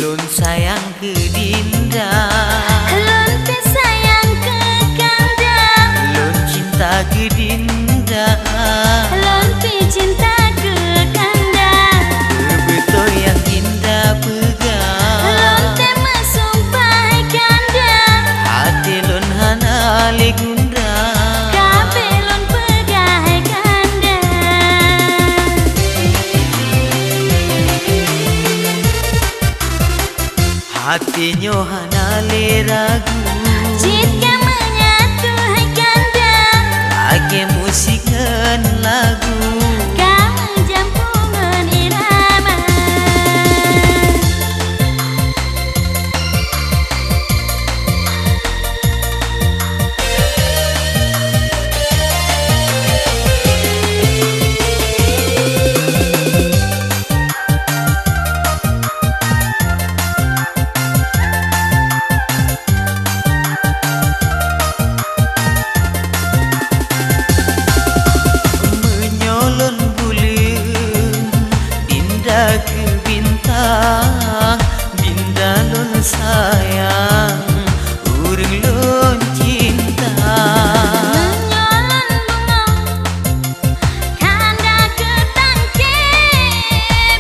Lun sayang ke Dinda, Lun pe sayang ke Kanda, lun cinta ke Dinda, Lun pe cinta ke Kanda. betul yang Dinda pegang, Lun te mesumpah Kanda, hati lun hana le gunda. kape lun pegang Kanda. Hatinya hana le ragu, Jika menyatu Kanda, lagi musikan lagu. kamu jampungan irama. Menyolon bulan Dinda ke bintang, Dinda lun sayang, urang lun cinta. Menyolon bunga, Kanda ke tangke,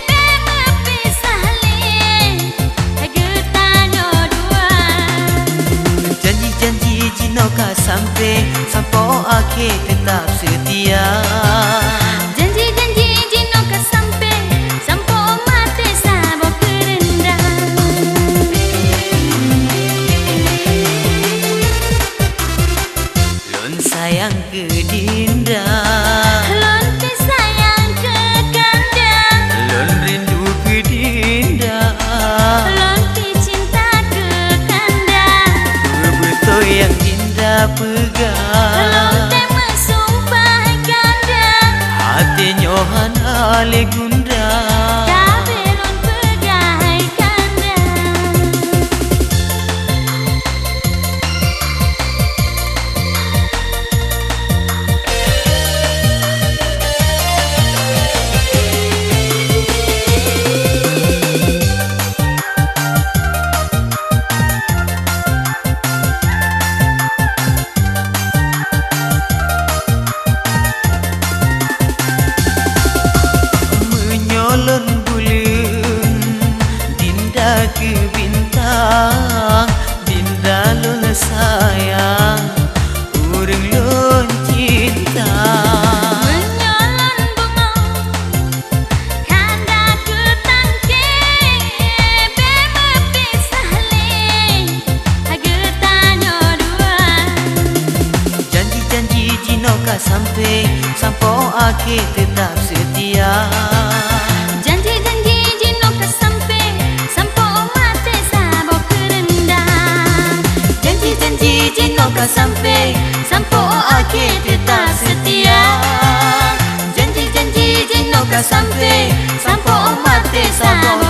bebe pisah leh, getahnya dua. Janji-janji jinoka sampai akhir tetap setia. Janji-janji jino ka sampai mati sabo kerendang. Lun sayang ke Dinda, Lun pe sayang ke Kanda, lun rindu ke Dinda, Lun pe cinta ke Kanda. betul yang Dinda pegang, Lun te mesumpah Kanda, hatinya hana le gunda. kabe lun pegang Kanda. Menyolon bulan Dinda ke bintang, Dinda lun sayang, urang lun cinta. Menyolon bunga, Kanda ke tangke, bebe pisah leh, getahnya dua. Janji-janji jinoka sampai akhir tetap setia. Janji-janji jino ka sampai mati sabo kerendang. Janji-janji jinoka sampai akhir tetap setia. Janji-janji jinoka sampai mati sabo